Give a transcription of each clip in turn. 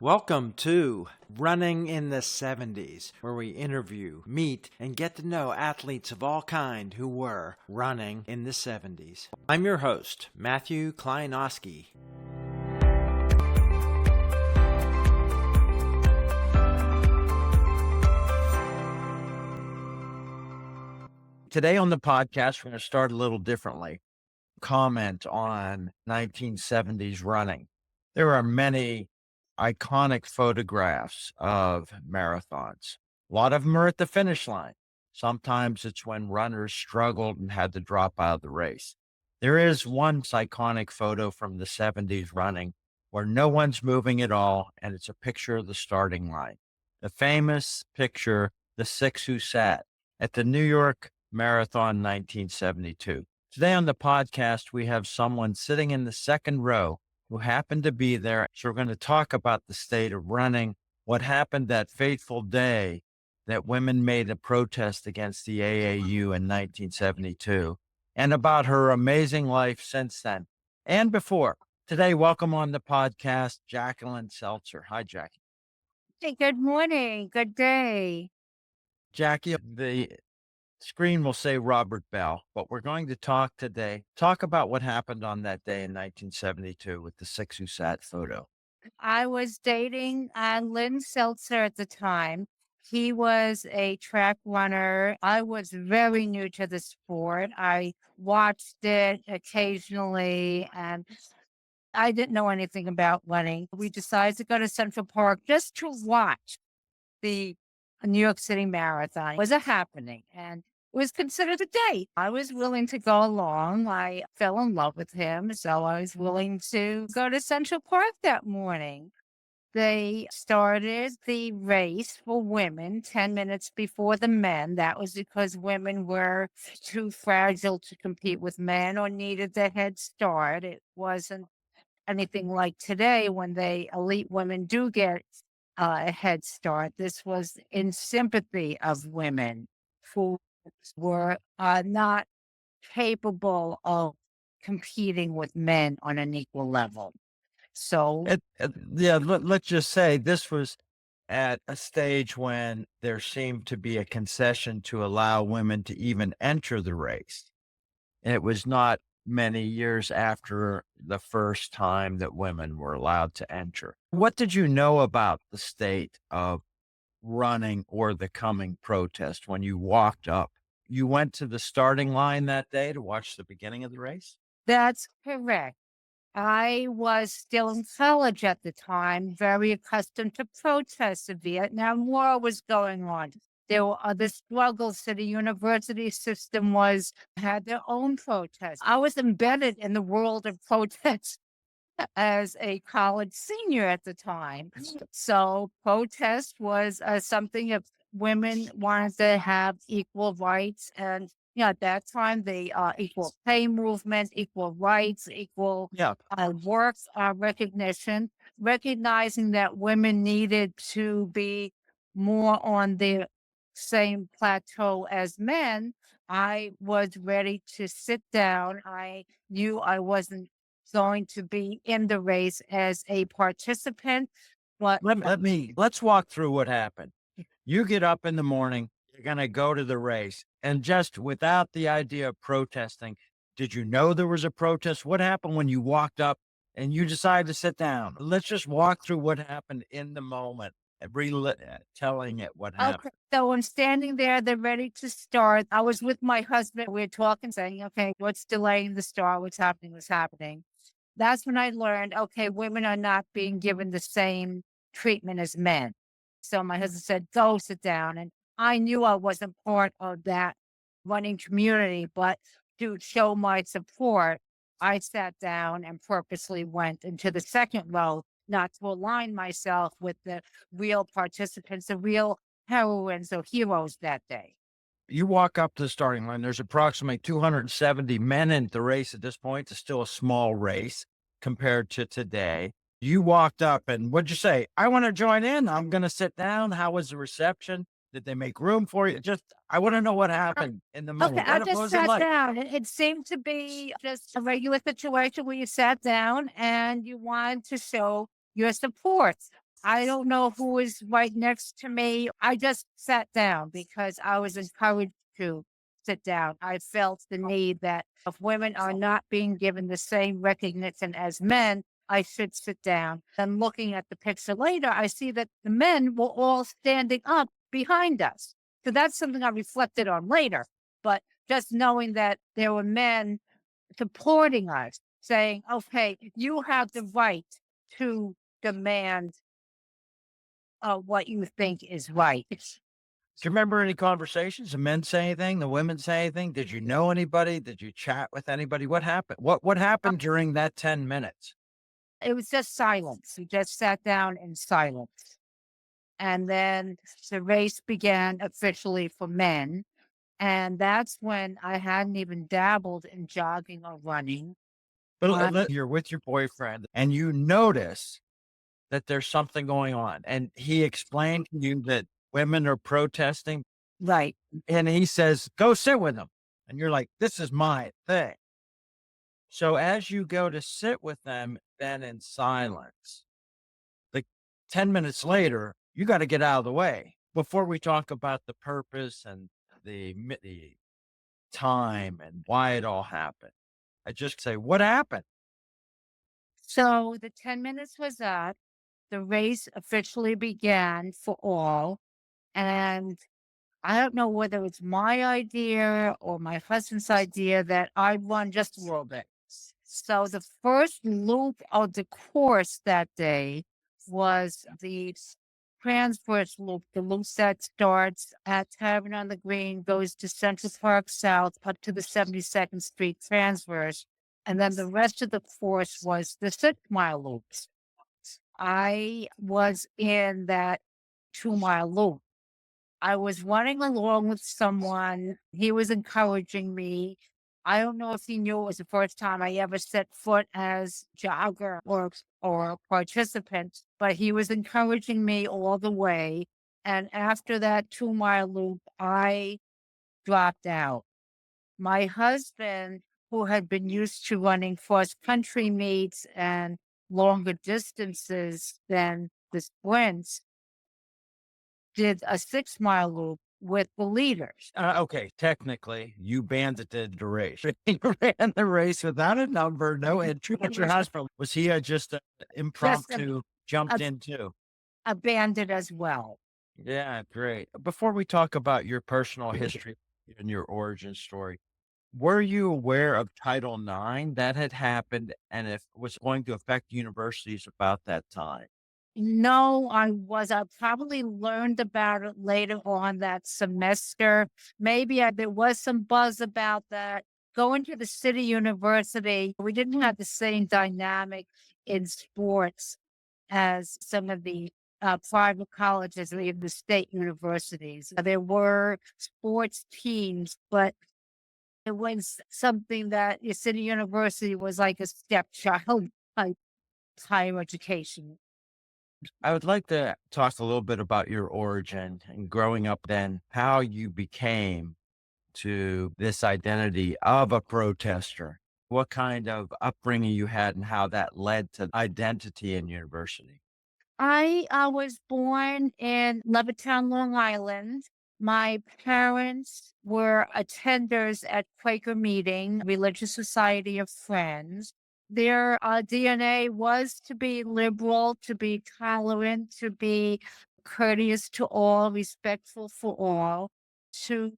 Welcome to Running in the 70s, where we interview, meet, and get to know athletes of all kind who were running in the 70s. I'm your host, Matthew Kleinowski. Today on the podcast, we're going to start a little differently. Comment on 1970s running. There are many iconic photographs of marathons. A lot of them are at the finish line. Sometimes it's when runners struggled and had to drop out of the race. There is one iconic photo from the 70s running where no one's moving at all, and it's a picture of the starting line. The famous picture, the six who sat at the New York Marathon 1972. Today on the podcast, we have someone sitting in the second row who happened to be there. So we're going to talk about the state of running, what happened that fateful day that women made a protest against the AAU in 1972, and about her amazing life since then and before. Today, welcome on the podcast, Jacqueline Seltzer. Hi, Jackie. Hey, good morning. Good day. Jackie, the screen will say Robert Bell, but we're going to talk about what happened on that day in 1972 with the six who sat photo. I was dating Lynn Seltzer at the time. He was a track runner. I was very new to the sport. I watched it occasionally and I didn't know anything about running. We decided to go to Central Park just to watch the New York City Marathon. It was a happening and it was considered a date. I was willing to go along. I fell in love with him, so I was willing to go to Central Park that morning. They started the race for women 10 minutes before the men. That was because women were too fragile to compete with men or needed the head start. It wasn't anything like today when the elite women do get a head start. This was in sympathy of women who were not capable of competing with men on an equal level. So, Let's just say this was at a stage when there seemed to be a concession to allow women to even enter the race. And it was not many years after the first time that women were allowed to enter. What did you know about the state of running or the coming protest when you walked up? You went to the starting line that day to watch the beginning of the race? that's correct. I was still in college at the time, very accustomed to protests. The Vietnam War was going on. There were other struggles. So the university system had their own protests. I was embedded in the world of protests as a college senior at the time. So protest was something if women wanted to have equal rights. And at that time, the equal pay movement, equal rights, equal work recognition, recognizing that women needed to be more on the same plateau as men. I was ready to sit down. I knew I wasn't going to be in the race as a participant. But Let's walk through what happened. You get up in the morning, you're going to go to the race, and just without the idea of protesting, did you know there was a protest? What happened when you walked up and you decided to sit down? Let's just walk through what happened in the moment and telling it what happened. okay, so I'm standing there, they're ready to start. I was with my husband. We were talking, saying, okay, what's delaying the start? What's happening? What's happening? That's when I learned, okay, women are not being given the same treatment as men. So my husband said, go sit down. And I knew I wasn't part of that running community, but to show my support, I sat down and purposely went into the second row, not to align myself with the real participants, the real heroines or heroes that day. You walk up to the starting line. There's approximately 270 men in the race at this point. It's still a small race compared to today. You walked up and what'd you say? I want to join in. I'm going to sit down. How was the reception? Did they make room for you? I want to know what happened in the moment. Okay, I just sat down. It seemed to be just a regular situation where you sat down and you wanted to show your support. I don't know who was right next to me. I just sat down because I was encouraged to sit down. I felt the need that if women are not being given the same recognition as men, I should sit down. And looking at the picture later, I see that the men were all standing up behind us. So that's something I reflected on later. But just knowing that there were men supporting us, saying, okay, you have the right to demand what you think is right. Do you remember any conversations? The men say anything? The women say anything? Did you know anybody? Did you chat with anybody? What happened? What happened during that 10 minutes? It was just silence. We just sat down in silence. And then the race began officially for men. And that's when I hadn't even dabbled in jogging or running. But Uh, you're with your boyfriend and you notice that there's something going on. And he explained to you that women are protesting right. and he says, go sit with them. And you're like, this is my thing. So as you go to sit with them, then in silence, like 10 minutes later, you got to get out of the way before we talk about the purpose and the time and why it all happened. I just say, what happened? So the 10 minutes was up. The race officially began for all. And I don't know whether it's my idea or my husband's idea that I run just a little bit. So the first loop of the course that day was the transverse loop, the loop that starts at Tavern on the Green, goes to Central Park South up to the 72nd Street transverse. And then the rest of the course was the 6 mile loops. I was in that 2 mile loop. I was running along with someone. He was encouraging me. I don't know if he knew it was the first time I ever set foot as jogger or participant, but he was encouraging me all the way. And after that 2 mile loop, I dropped out. My husband, who had been used to running cross country meets and longer distances than the sprints, did a 6 mile loop with the leaders. Okay, technically, you bandited the race. You ran the race without a number, no entry. But your husband, was he just an Just impromptu jumped a, in too? a bandit as well. Yeah, great. Before we talk about your personal history and your origin story, were you aware of Title IX that had happened and if was going to affect universities about that time? No, I probably learned about it later on that semester. Maybe there was some buzz about that. Going to the city university, we didn't have the same dynamic in sports as some of the private colleges or even the state universities. There were sports teams, but it was something that your city university was like a stepchild type higher education. I would like to talk a little bit about your origin and growing up then, how you became to this identity of a protester. What kind of upbringing you had and how that led to identity in university. I was born in Levittown, Long Island. My parents were attenders at Quaker Meeting, Religious Society of Friends. Their DNA was to be liberal, to be tolerant, to be courteous to all, respectful for all, to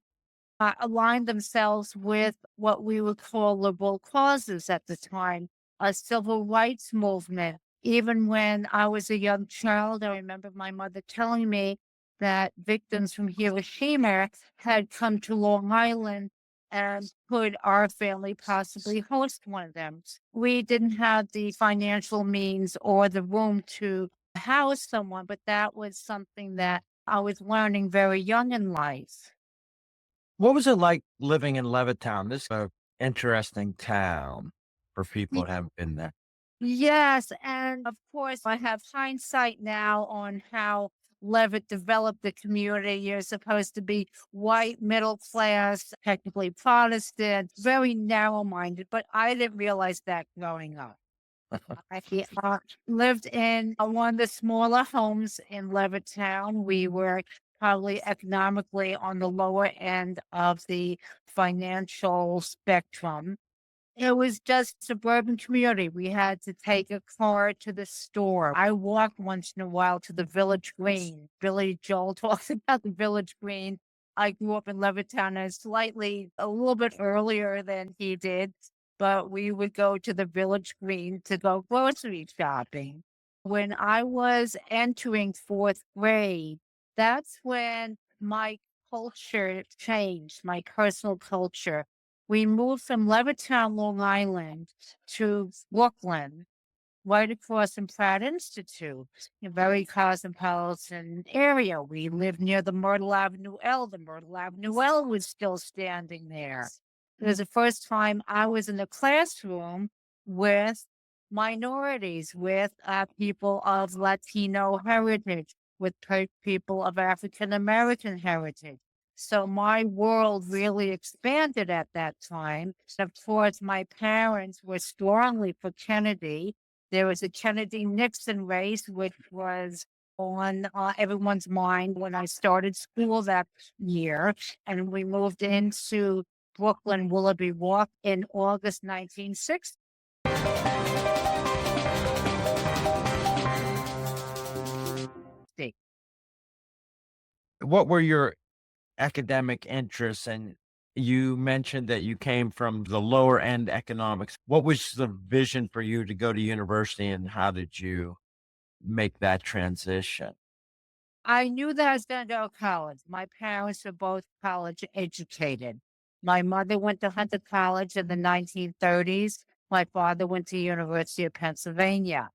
align themselves with what we would call liberal causes at the time, a civil rights movement. Even when I was a young child, I remember my mother telling me that victims from Hiroshima had come to Long Island and could our family possibly host one of them. We didn't have the financial means or the room to house someone, but that was something that I was learning very young in life. What was it like living in Levittown? This is an interesting town for people that haven't been there. Yes, and of course, I have hindsight now on how Levitt developed the community. You're supposed to be white, middle class, technically Protestant, very narrow minded, but I didn't realize that growing up. I lived in one of the smaller homes in Levittown. We were probably economically on the lower end of the financial spectrum. It was just suburban community. We had to take a car to the store. I walked once in a while to the Village Green. Billy Joel talks about the Village Green. I grew up in Levittown and slightly a little bit earlier than he did, but we would go to the Village Green to go grocery shopping. When I was entering fourth grade, that's when my culture changed, my personal culture. We moved from Levittown, Long Island to Brooklyn, right across from Pratt Institute, a very cosmopolitan area. We lived near the Myrtle Avenue L. The Myrtle Avenue L was still standing there. It was the first time I was in a classroom with minorities, with people of Latino heritage, with people of African American heritage. So my world really expanded at that time. Of course, my parents were strongly for Kennedy. There was a Kennedy Nixon race, which was on everyone's mind when I started school that year. And we moved into Brooklyn Willoughby Walk in August 1960. What were your academic interests? And you mentioned that you came from the lower end economics. What was the vision for you to go to university and how did you make that transition? I knew that I was going to go to college. My parents were both college educated. My mother went to Hunter College in the 1930s. My father went to University of Pennsylvania.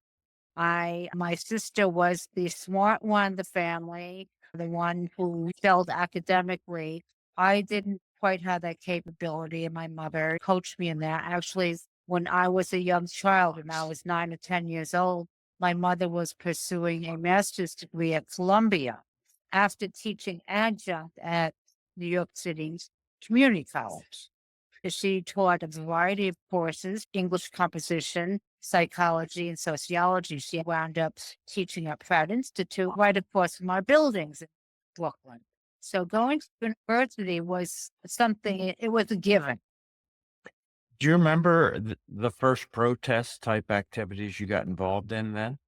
My sister was the smart one in the family, the one who excelled academically. I didn't quite have that capability, and my mother coached me in that. Actually, when I was a young child, when I was 9 or 10 years old, my mother was pursuing a master's degree at Columbia after teaching adjunct at New York City's community college. She taught a variety of courses, English composition, psychology, and sociology. She wound up teaching at Pratt Institute right across from our buildings in Brooklyn. So going to university was something, it was a given. Do you remember the first protest type activities you got involved in then?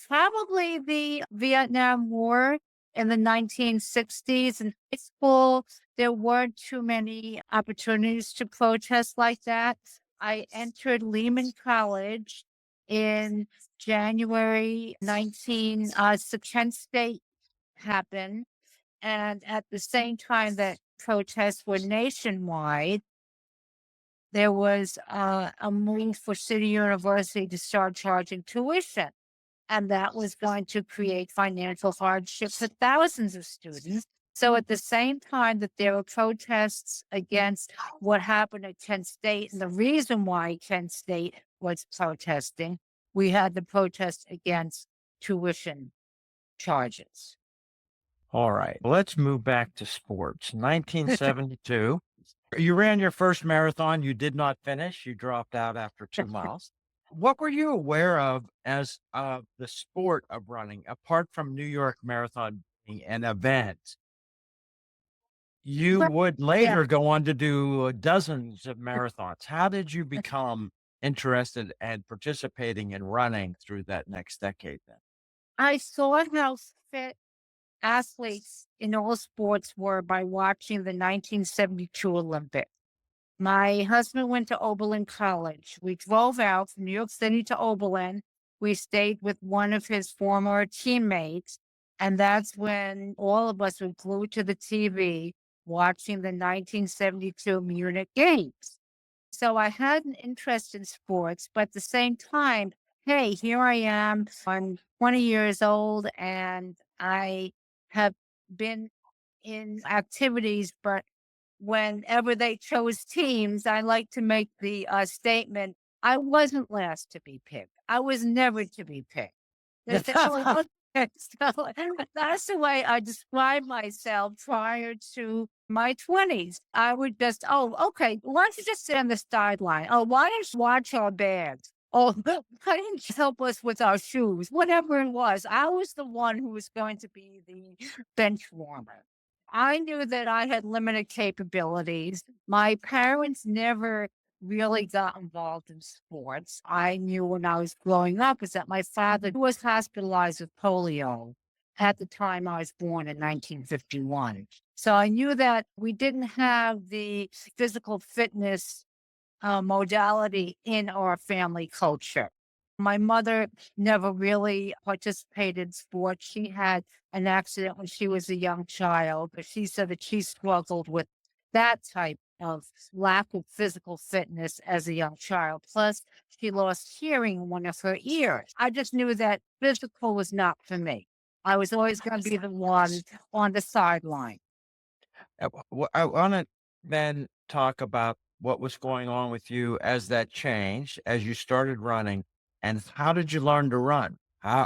Probably the Vietnam War in the 1960s. In high school, there weren't too many opportunities to protest like that. I entered Lehman College in January 19, Kent State happened. And at the same time that protests were nationwide, there was a move for City University to start charging tuition. And that was going to create financial hardship for thousands of students. So at the same time that there were protests against what happened at Kent State, and the reason why Kent State was protesting, we had the protest against tuition charges. All right, let's move back to sports. 1972, you ran your first marathon. You did not finish. You dropped out after 2 miles. What were you aware of as the sport of running, apart from New York Marathon being an event? You But would yeah, later go on to do dozens of marathons. How did you become interested and participating in running through that next decade then? I saw how fit athletes in all sports were by watching the 1972 Olympics. My husband went to Oberlin College. We drove out from New York City to Oberlin. We stayed with one of his former teammates. And that's when all of us were glued to the TV watching the 1972 Munich Games. So I had an interest in sports, but at the same time, hey, here I am. I'm 20 years old and I have been in activities, but whenever they chose teams, I like to make the statement I wasn't last to be picked. I was never to be picked. So that's the way I describe myself prior to my 20s. I would just, oh, okay, why don't you just sit on the sideline? Oh, why don't you watch our bags? Oh, I didn't help us with our shoes, whatever it was. I was the one who was going to be the bench warmer. I knew that I had limited capabilities. My parents never really got involved in sports. I knew when I was growing up is that my father was hospitalized with polio at the time I was born in 1951. So I knew that we didn't have the physical fitness modality in our family culture. My mother never really participated in sports. She had an accident when she was a young child, but she said that she struggled with that type of lack of physical fitness as a young child. Plus, she lost hearing in one of her ears. I just knew that physical was not for me. I was always going to be the one on the sideline. I want to then talk about what was going on with you as that changed, as you started running, and how did you learn to run?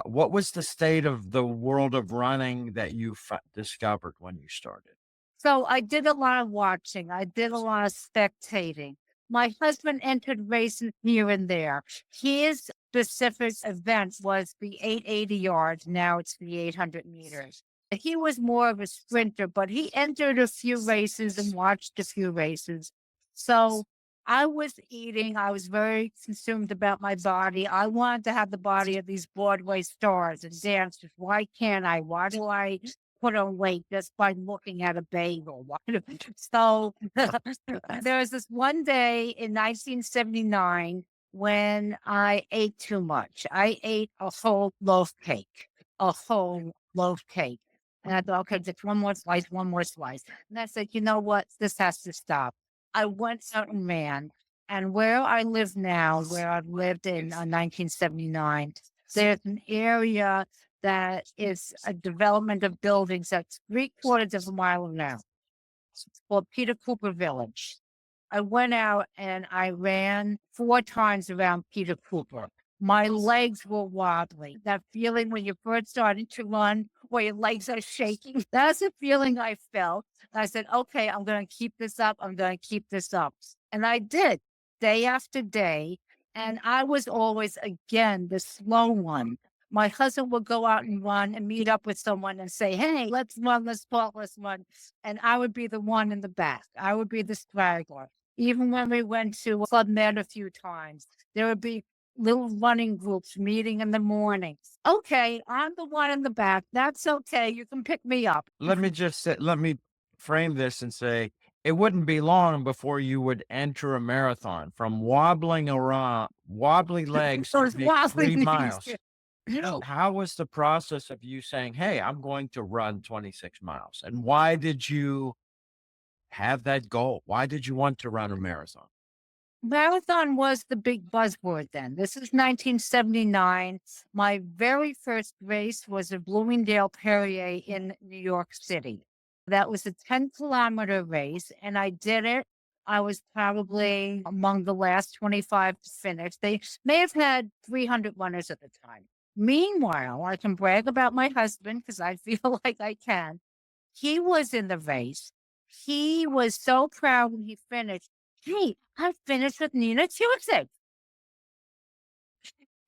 What was the state of the world of running that you discovered when you started? So I did a lot of watching. I did a lot of spectating. My husband entered races here and there. His specific event was the 880 yards. Now it's the 800 meters. He was more of a sprinter, but he entered a few races and watched a few races. So I was eating. I was very consumed about my body. I wanted to have the body of these Broadway stars and dancers. Why can't I? Why do I put on weight just by looking at a bagel? So there was this one day in 1979 when I ate too much. I ate a whole loaf cake. And I thought, okay, just one more slice, one more slice. And I said, you know what? This has to stop. I went out and ran. And where I live now, where I've lived in 1979, there's an area that is a development of buildings that's 3/4 of a mile around. It's called Peter Cooper Village. I went out and I ran 4 times around Peter Cooper. My legs were wobbly. That feeling when you first started to run, where your legs are shaking, that's the feeling I felt. I said, okay, I'm going to keep this up. I'm going to keep this up. And I did day after day. And I was always, again, the slow one. My husband would go out and run and meet up with someone and say, hey, let's run, let's talk, let's run. And I would be the one in the back. I would be the straggler. Even when we went to Club Med a few times, there would be little running groups meeting in the mornings. Okay, I'm the one in the back. That's okay. You can pick me up. Let me frame this and say it wouldn't be long before you would enter a marathon from wobbling around, wobbly legs to Those make wobbly 3 miles. knees. No. How was the process of you saying, "Hey, I'm going to run 26 miles," and why did you have that goal? Why did you want to run a marathon? Marathon was the big buzzword then. This is 1979. My very first race was a Bloomingdale Perrier in New York City. That was a 10-kilometer race, and I did it. I was probably among the last 25 to finish. They may have had 300 runners at the time. Meanwhile, I can brag about my husband because I feel like I can. He was in the race. He was so proud when he finished. Hey, I finished with Nina Chusick.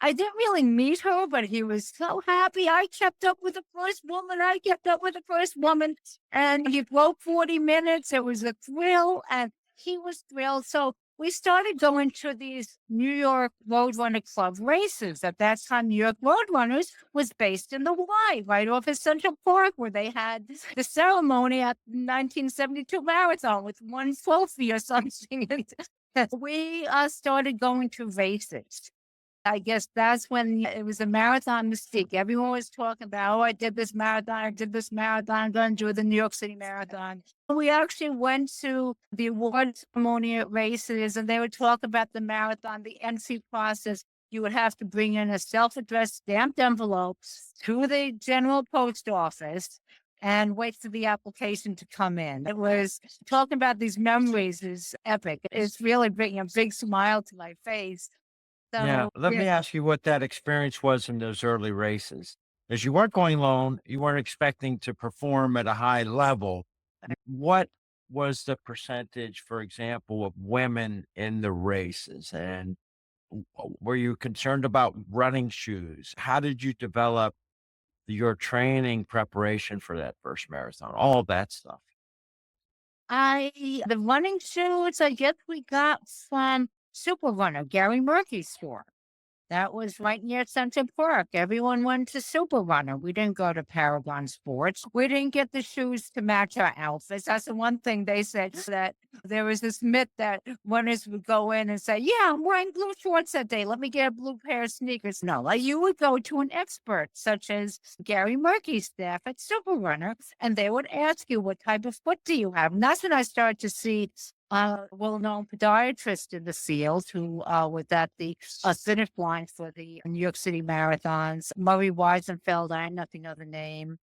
I didn't really meet her, but he was so happy. I kept up with the first woman. I kept up with the first woman. And he broke 40 minutes. It was a thrill. And he was thrilled. So we started going to these New York Roadrunner Club races. At that time, New York Roadrunners was based in the Y, right off of Central Park, where they had the ceremony at the 1972 marathon with one trophy or something. And we started going to races. I guess that's when it was a marathon mystique. Everyone was talking about, oh, I did this marathon, I did this marathon, I'm going to do the New York City Marathon. We actually went to the award ceremony at races and they would talk about the marathon, the entry process. You would have to bring in a self-addressed stamped envelope to the general post office and wait for the application to come in. It was talking about these memories is epic. It's really bringing a big smile to my face. Yeah, So, let yeah. me ask you what that experience was in those early races. As you weren't going alone, you weren't expecting to perform at a high level. What was the percentage, for example, of women in the races? And Were you concerned about running shoes? How did you develop your training preparation for that first marathon? All of that stuff. The running shoes, I guess we got from Super Runner, Gary Murphy's store. That was right near Central Park. Everyone went to Super Runner. We didn't go to Paragon Sports. We didn't get the shoes to match our outfits. That's the one thing they said, that there was this myth that runners would go in and say, "Yeah, I'm wearing blue shorts that day. Let me get a blue pair of sneakers." No, like you would go to an expert, such as Gary Murphy's staff at Super Runner, and they would ask you, "What type of foot do you have?" And that's when I started to see well-known podiatrist in the field who was at the finish line for the New York City marathons. Murray Weisenfeld, I know if you know the name.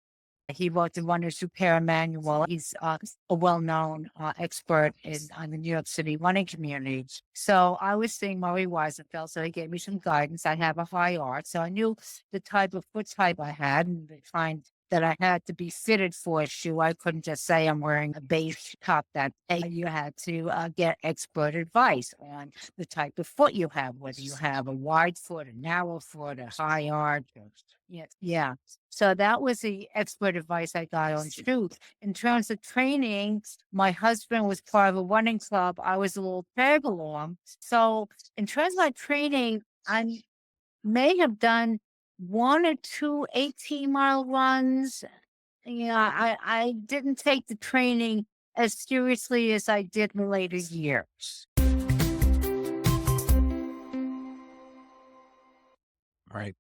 He wrote the Runner's Repair Manual. He's a well-known expert in on the New York City running community. So I was seeing Murray Weisenfeld, so he gave me some guidance. I have a high arch, so I knew the type of foot type I had and find that I had to be fitted for a shoe. I couldn't just say I'm wearing a beige top that day. You had to get expert advice on the type of foot you have, whether you have a wide foot, a narrow foot, a high arch. Yeah. So that was the expert advice I got on shoes. In terms of training, my husband was part of a running club. I was a little tag along. So in terms of my training, I may have done one or two 18-mile runs. Yeah, I didn't take the training as seriously as I did in later years. Right.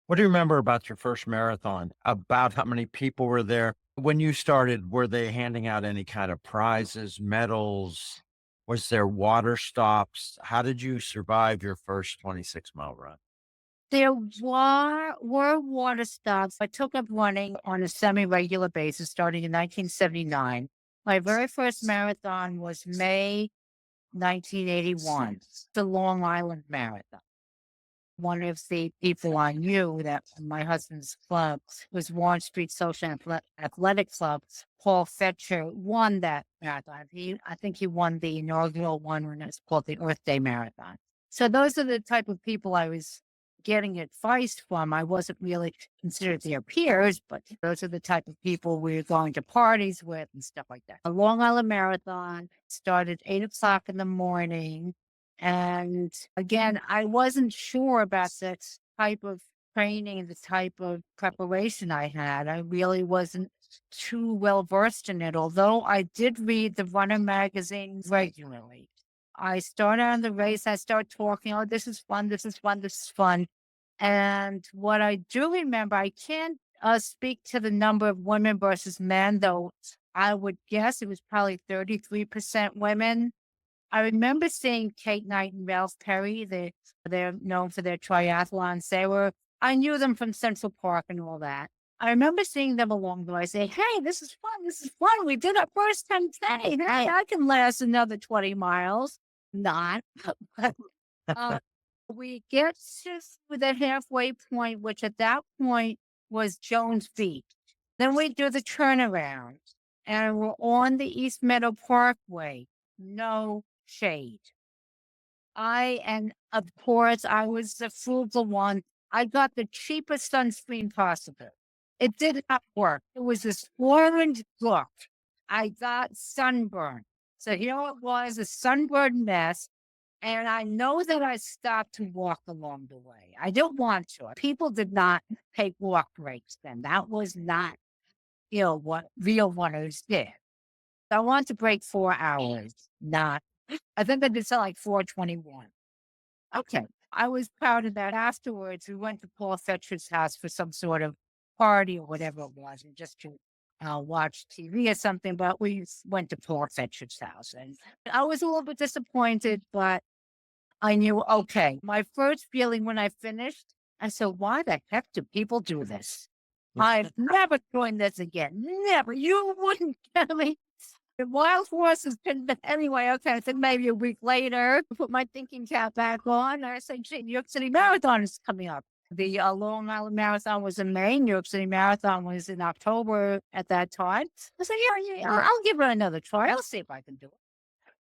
What do you remember about your first marathon? About how many people were there? When you started, were they handing out any kind of prizes, medals? Was there water stops? How did you survive your first 26-mile run? There were water stops. I took up running on a semi-regular basis starting in 1979. My very first marathon was May 1981, the Long Island Marathon. One of the people I knew that my husband's club was Warren Street Social Athletic Club. Paul Fetcher won that marathon. I think he won the inaugural one when it's called the Earth Day Marathon. So those are the type of people I was getting advice from. I wasn't really considered their peers, but those are the type of people we were going to parties with and stuff like that. A Long Island Marathon started 8 o'clock in the morning. And again, I wasn't sure about the type of training, the type of preparation I had. I really wasn't too well versed in it, although I did read the Runner magazine regularly. I start on the race, I start talking, "Oh, this is fun, this is fun, this is fun." And what I do remember, I can't speak to the number of women versus men, though I would guess it was probably 33% women. I remember seeing Kate Knight and Ralph Perry. They're known for their triathlons. I knew them from Central Park and all that. I remember seeing them along the way. Say, "Hey, this is fun. This is fun. We did our first 10K. Hey, I can last another 20 miles." Not. But, uh, we get to the halfway point, which at that point was Jones Beach. Then we do the turnaround and we're on the East Meadow Parkway. No shade. And of course, I was the frugal one. I got the cheapest sunscreen possible. It did not work. It was this orange look. I got sunburn. So here it was, a sunburned mess. And I know that I stopped to walk along the way. I didn't want to. People did not take walk breaks then. That was not, what real runners did. I want to break 4 hours, not I think I did something like 4:21. Okay. I was proud of that. Afterwards, we went to Paul Fetcher's house for some sort of party or whatever it was, and just to watch TV or something. But went to Paul Fetcher's house, and I was a little bit disappointed, but I knew, okay. My first feeling when I finished, I said, "Why the heck do people do this? I'm never doing this again. Never. You wouldn't tell me the wild horses couldn't, but anyway, okay, so maybe a week later, I put my thinking cap back on. I said, "Gee, New York City Marathon is coming up." The Long Island Marathon was in May. New York City Marathon was in October at that time. I said, "Yeah, I'll give it another try. I'll see if I can do it."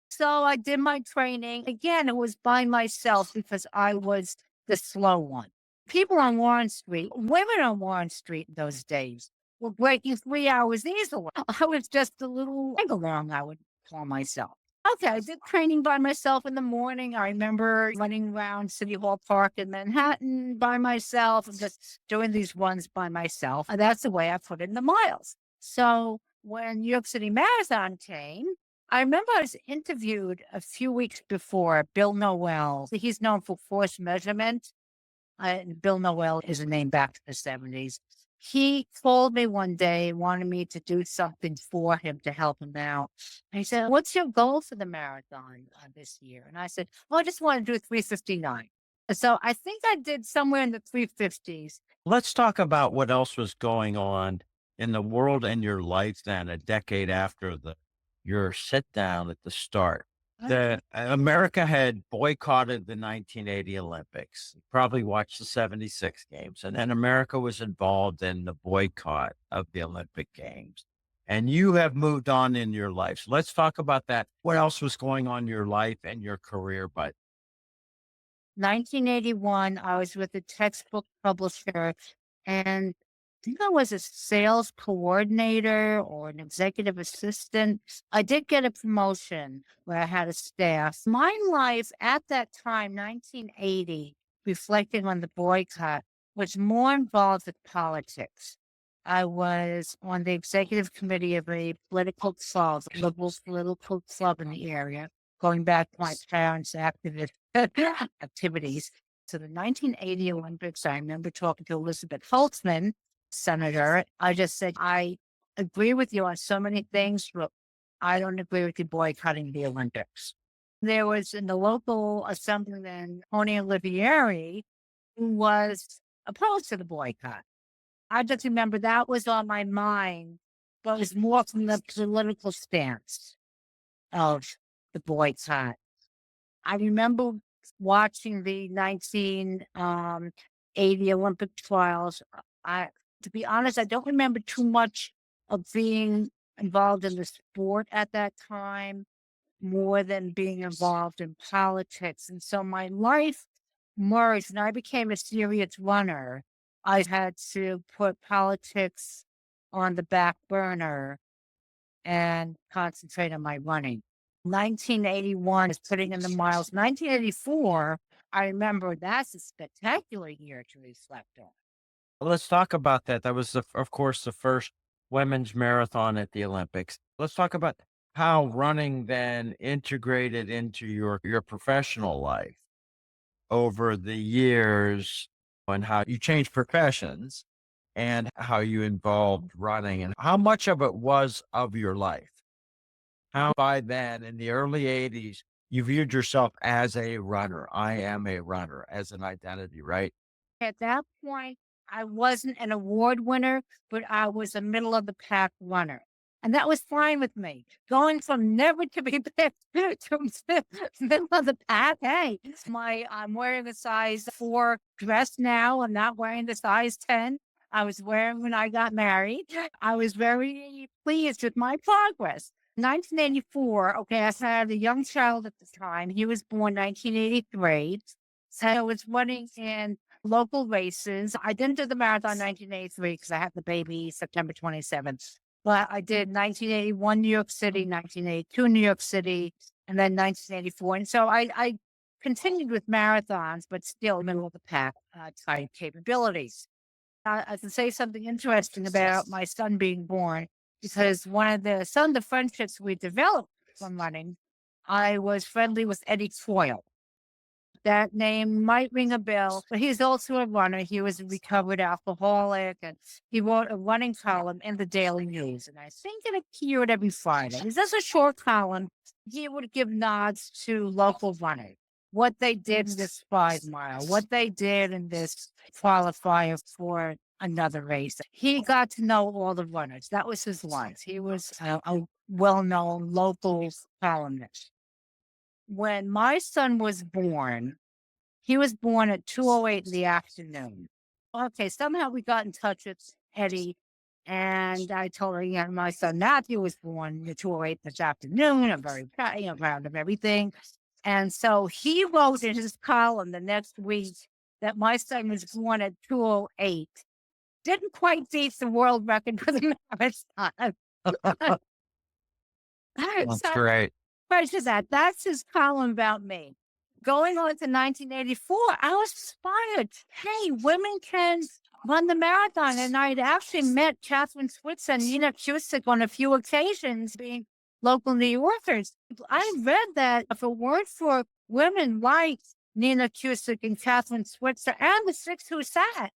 So I did my training. Again, it was by myself because I was the slow one. People on Warren Street, women on Warren Street in those days were breaking 3 hours easily. I was just a little tag along, I would call myself. Okay, I did training by myself in the morning. I remember running around City Hall Park in Manhattan by myself and just doing these runs by myself. And that's the way I put in the miles. So when New York City Marathon came, I remember I was interviewed a few weeks before Bill Noel. He's known for force measurement. Bill Noel is a name back to the 70s. He called me one day, wanted me to do something for him to help him out. And he said, "What's your goal for the marathon this year?" And I said, "Well, I just want to do 3:59." So I think I did somewhere in the 3:50s. Let's talk about what else was going on in the world and your life then a decade after your sit down at the start. The America had boycotted the 1980 Olympics. You probably watched the 76 games, and then America was involved in the boycott of the Olympic Games. And you have moved on in your life. So let's talk about that. What else was going on in your life and your career? But 1981, I was with a textbook publisher, and I think I was a sales coordinator or an executive assistant. I did get a promotion where I had a staff. My life at that time, 1980, reflecting on the boycott, was more involved with politics. I was on the executive committee of a political club, liberal political club in the area, going back to my parents' activist activities. So the 1980 Olympics, I remember talking to Elizabeth Holtzman, senator. I just said, I agree with you on so many things, but I don't agree with you boycotting the Olympics. There was in the local assemblyman, Tony Olivieri, who was opposed to the boycott. I just remember that was on my mind, but it was more from the political stance of the boycott. I remember watching the 1980 Olympic trials. To be honest, I don't remember too much of being involved in the sport at that time, more than being involved in politics. And so my life merged and I became a serious runner. I had to put politics on the back burner and concentrate on my running. 1981 is putting in the miles. 1984, I remember that's a spectacular year to reflect on. let's talk about that. That was, of course, the first women's marathon at the Olympics. Let's talk about how running then integrated into your professional life over the years and how you changed professions and how you involved running and how much of it was of your life. How by then in the early 80s, you viewed yourself as a runner. I am a runner as an identity, right? At that point, I wasn't an award winner, but I was a middle of the pack runner. And that was fine with me. Going from never to be picked to middle of the pack. Hey, I'm wearing a size 4 dress now. I'm not wearing the size 10 I was wearing when I got married. I was very pleased with my progress. 1984, okay, I had a young child at the time. He was born 1983. So I was running in local races. I didn't do the marathon 1983 because I had the baby September 27th. But I did 1981 New York City, 1982 New York City, and then 1984. And so I continued with marathons, but still middle of the pack type capabilities. I can say something interesting about my son being born because some of the friendships we developed from running, I was friendly with Eddie Foyle. That name might ring a bell, but he's also a runner. He was a recovered alcoholic and he wrote a running column in the Daily News. And I think it appeared every Friday. It's just a short column. He would give nods to local runners, what they did in this 5 mile, what they did in this qualifier for another race. He got to know all the runners. That was his life. He was a well known local columnist. When my son was born, he was born at 2:08 in the afternoon. Okay, somehow we got in touch with Eddie And I told her, my son Matthew was born at 2:08 this afternoon. I'm very proud, proud of everything. And so he wrote in his column the next week that my son was born at 2:08. Didn't quite beat the world record for the marathon. That's So great. prior to that, that's his column about me. Going on to 1984, I was inspired. Hey, women can run the marathon. And I'd actually met Catherine Switzer and Nina Cusick on a few occasions, being local New Yorkers. I read that if it weren't for women like Nina Cusick and Catherine Switzer and the six who sat,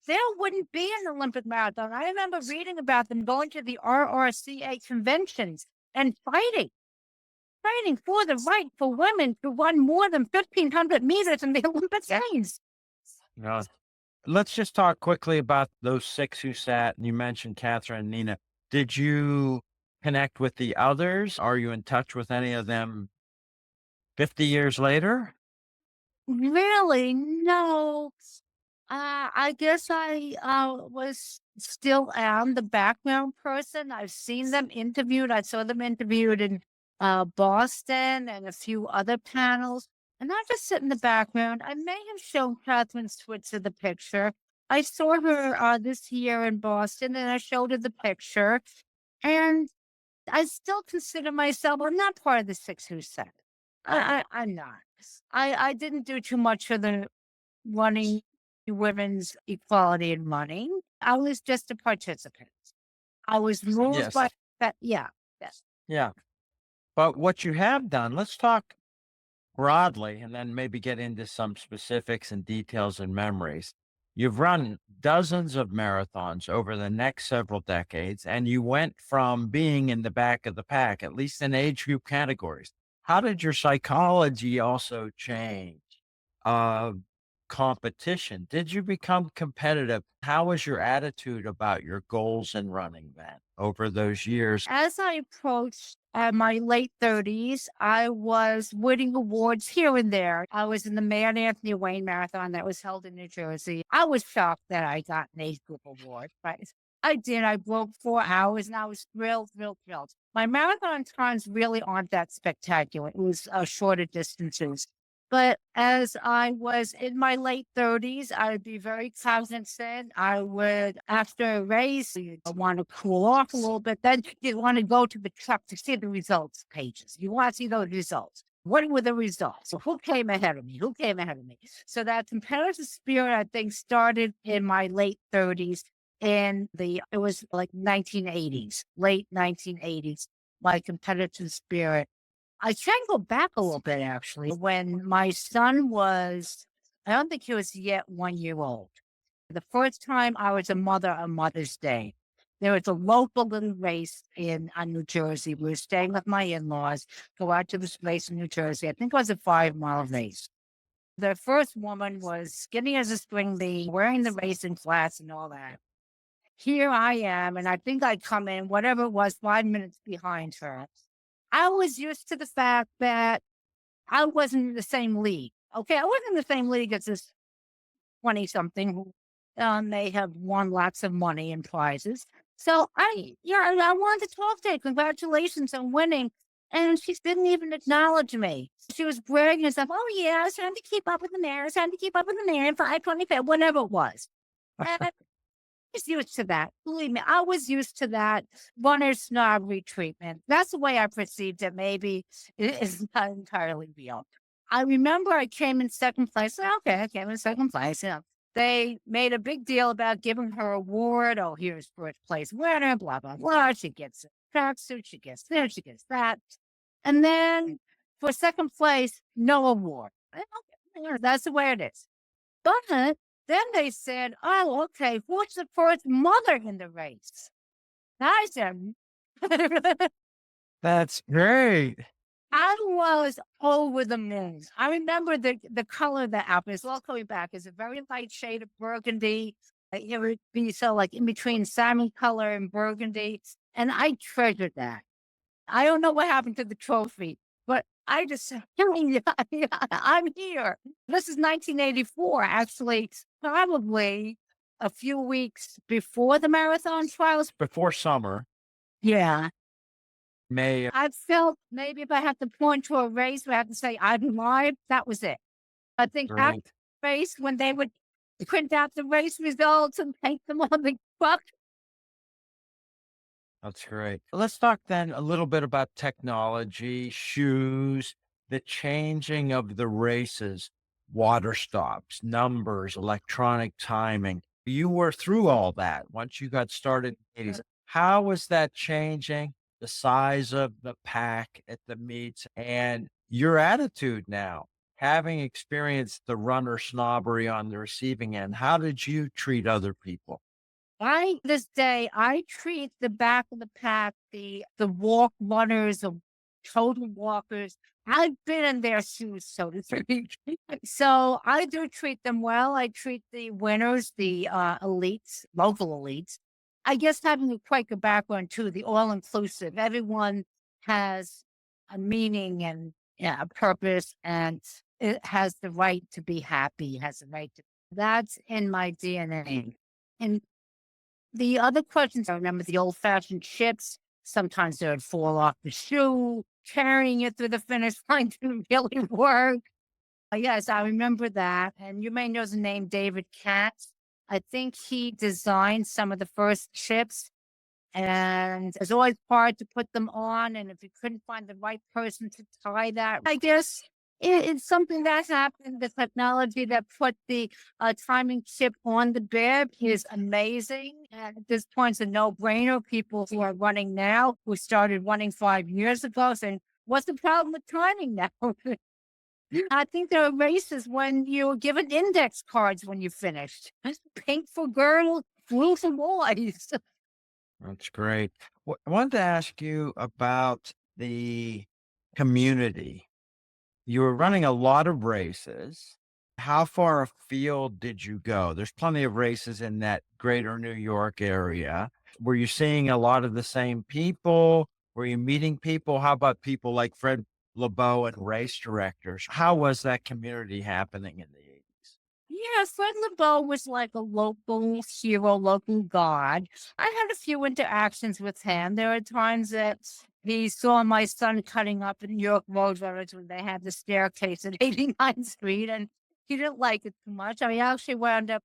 there wouldn't be an Olympic marathon. I remember reading about them going to the RRCA conventions and fighting for the right for women to run more than 1,500 meters in the Olympic Games. Yeah. Let's just talk quickly about those 6 who sat, and you mentioned Catherine and Nina. Did you connect with the others? Are you in touch with any of them 50 years later? Really? No. I guess I was still am the background person. I've seen them interviewed. I saw them interviewed in Boston and a few other panels. And I just sit in the background. I may have shown Catherine Switzer the picture. I saw her this year in Boston and I showed her the picture. And I still consider myself, I'm not part of the six who said. I'm not. I didn't do too much for the running women's equality in running. I was just a participant. I was moved by Yes. that. Yeah. Yes. Yeah. But what you have done, let's talk broadly and then maybe get into some specifics and details and memories. You've run dozens of marathons over the next several decades, and you went from being in the back of the pack, at least in age group categories. How did your psychology also change? Uh, Competition. Did you become competitive? How was your attitude about your goals in running then over those years? As I approached my late 30s, I was winning awards here and there. I was in the Mayor Anthony Wayne Marathon that was held in New Jersey. I was shocked that I got an age group award, but I did. I broke 4 hours and I was thrilled, thrilled, thrilled. My marathon times really aren't that spectacular. It was shorter distances. But as I was in my late 30s, I would be very cognizant. I would, after a race, you want to cool off a little bit. Then you want to go to the truck to see the results pages. You want to see those results. What were the results? So who came ahead of me? Who came ahead of me? So that competitive spirit, I think, started in my late 30s. It was like 1980s, late 1980s, my competitive spirit. I can go back a little bit actually. When my son was, I don't think he was yet 1 year old. The first time I was a mother on Mother's Day, there was a local little race in New Jersey. We were staying with my in-laws, go out to this race in New Jersey. I think it was a 5 mile race. The first woman was skinny as a string bean, wearing the racing flats and all that. Here I am, and I think I come in, whatever it was, 5 minutes behind her. I was used to the fact that I wasn't in the same league. Okay, I wasn't in the same league as this 20 something who may have won lots of money and prizes. So I wanted to talk to her. Congratulations on winning. And she didn't even acknowledge me. She was bragging and stuff. Oh, yeah, I was trying to keep up with the mayor. I was trying to keep up with the mayor in 525, whatever it was. And was used to that. Believe me, I was used to that runner's snobbery treatment. That's the way I perceived it. Maybe it is not entirely real. I remember I came in second place. Okay, I came in second place. They made a big deal about giving her award. Oh, here's first place winner, blah, blah, blah. She gets a tracksuit, she gets this, she gets that. And then for second place, no award. Okay, that's the way it is. But then they said, oh, okay, who's the first mother in the race? I said, That's great. I was over the moon. I remember the color of the apple is all coming back is a very light shade of burgundy. It would be so like in between salmon color and burgundy. And I treasured that. I don't know what happened to the trophy, but I just said, I'm here. This is 1984, actually, probably a few weeks before the marathon trials. Before summer, Yeah. May. I felt maybe if I had to point to a race where I had to say I've lied, that was it. I think after Great. the race, when they would print out the race results and paint them on the truck. That's great. Let's talk then a little bit about technology, shoes, the changing of the races, water stops, numbers, electronic timing. You were through all that once you got started in the 80s. How was that changing the size of the pack at the meets and your attitude now? Having experienced the runner snobbery on the receiving end, how did you treat other people? This day, I treat the back of the pack, the walk runners, the total walkers. I've been in their shoes, so to speak. So I do treat them well. I treat the winners, the elites, local elites. I guess having a Quaker background too, the all inclusive. Everyone has a meaning and, yeah, a purpose, and it has the right to be happy. Has the right to. That's in my DNA. And the other questions, I remember the old-fashioned chips. Sometimes they would fall off the shoe. Carrying it through the finish line didn't really work. Yes, I remember that. And you may know the name David Katz. I think he designed some of the first chips, and it's always hard to put them on. And if you couldn't find the right person to tie that, I guess it's something that's happened. The technology that put the timing chip on the bib is amazing. And at this point, it's a no-brainer. People who are running now, who started running 5 years ago, saying, "What's the problem with timing now?" I think there are races when you were given index cards when you finished. Pink for girls, blue for boys. That's great. I wanted to ask you about the community. You were running a lot of races. How far afield did you go? There's plenty of races in that greater New York area. Were you seeing a lot of the same people? Were you meeting people? How about people like Fred LeBeau and race directors? How was that community happening in the 80s? Yeah, Fred LeBeau was like a local hero, local god. I had a few interactions with him. There were times that he saw my son cutting up in New York Roadrunners when they had the staircase at 89th Street, and he didn't like it too much. I actually wound up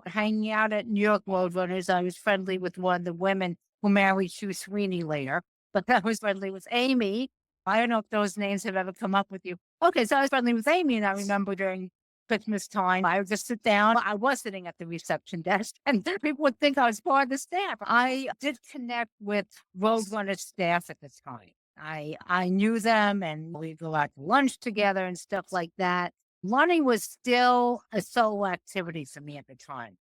hanging out at New York Roadrunners. I was friendly with one of the women who married Sue Sweeney later, but I was friendly with Amy. I don't know if those names have ever come up with you. Okay, so I was friendly with Amy, and I remember during Christmas time, I would just sit down. I was sitting at the reception desk, and people would think I was part of the staff. I did connect with Roadrunner staff at the time. I knew them, and we'd go out to lunch together and stuff like that. Running was still a solo activity for me at the time.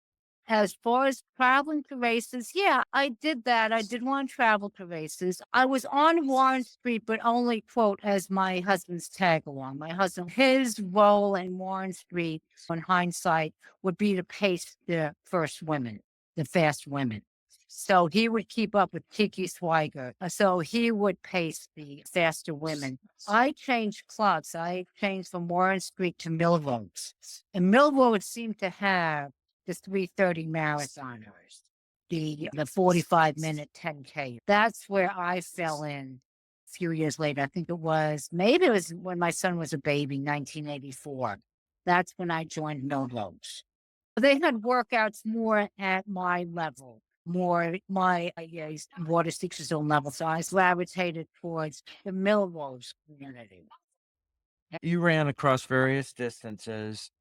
As far as traveling to races, yeah, I did that. I did want to travel to races. I was on Warren Street, but only, quote, as my husband's tag along. My husband, his role in Warren Street, in hindsight, would be to pace the first women, the fast women. So he would keep up with Kiki Swiger. So he would pace the faster women. I changed clubs. I changed from Warren Street to Mill Roads. And Mill Roads seemed to have the 3:30 marathoners, the 45-minute 10K. That's where I fell in a few years later. I think maybe it was when my son was a baby, 1984. That's when I joined Mill Roads. They had workouts more at my level, more my water 6 zone level. So I gravitated towards the Mill Roads community. You ran across various distances.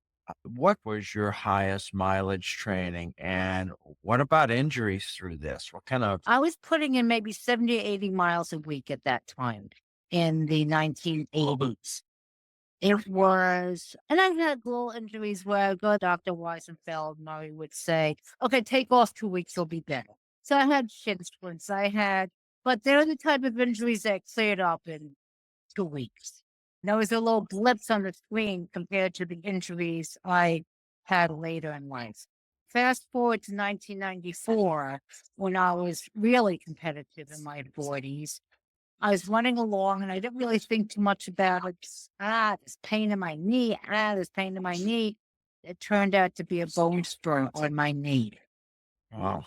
What was your highest mileage training? And what about injuries through this? What kind of. I was putting in maybe 70 or 80 miles a week at that time in the 1980s. It was, and I had little injuries where I go to Dr. Weisenfeld, Murray would say, okay, take off 2 weeks, you'll be better. So I had shin splints. But they're the type of injuries that cleared up in 2 weeks. Those are little blips on the screen compared to the injuries I had later in life. Fast forward to 1994, when I was really competitive in my 40s. I was running along and I didn't really think too much about it. This pain in my knee. This pain in my knee. It turned out to be a bone spur on my knee. Wow.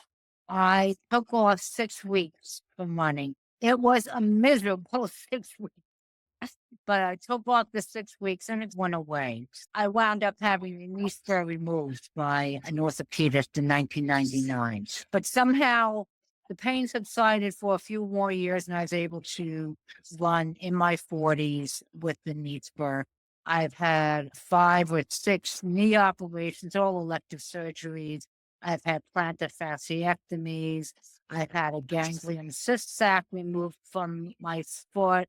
I took off 6 weeks from running. It was a miserable 6 weeks, but I took off the 6 weeks and it went away. I wound up having a knee spur removed by an orthopedist in 1999, but somehow the pain subsided for a few more years and I was able to run in my 40s with the knee spur. I've had 5 or 6 knee operations, all elective surgeries. I've had plantar fasciectomies. I've had a ganglion cyst sac removed from my foot.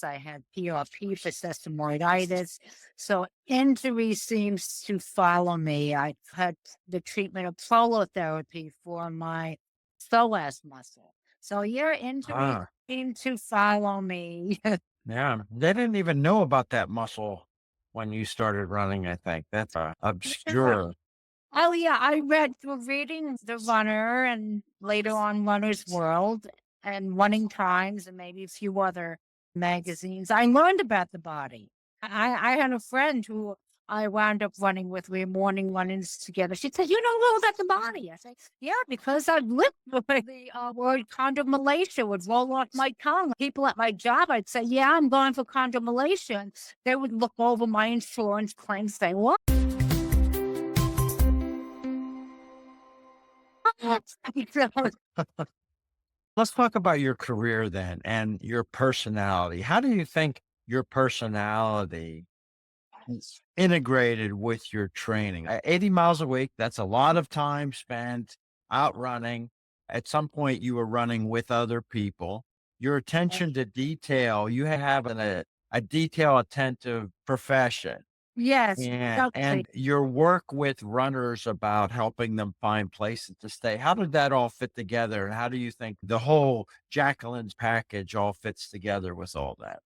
I had PRP for sesamoiditis. So injury seems to follow me. I had the treatment of prolotherapy for my psoas muscle. So your injury Ah, seem to follow me. yeah. They didn't even know about that muscle when you started running, I think. That's obscure. Oh yeah, I read through reading The Runner and later on Runner's World and Running Times and maybe a few other magazines. I learned about the body. I had a friend who I wound up running with. We were morning run-ins together. She said, "You don't know about the body." I said, "Yeah, because I've lived with the word condylation would roll off my tongue. People at my job, I'd say, 'Yeah, I'm going for condylation.' They would look over my insurance claims, say, 'What?'" Let's talk about your career then and your personality. How do you think your personality is integrated with your training? 80 miles a week, that's a lot of time spent out running. At some point, you were running with other people. Your attention to detail, you have a detail attentive profession. Yes, Yeah, exactly. and your work with runners about helping them find places to stay, how did that all fit together? And how do you think the whole Jacqueline's package all fits together with all that?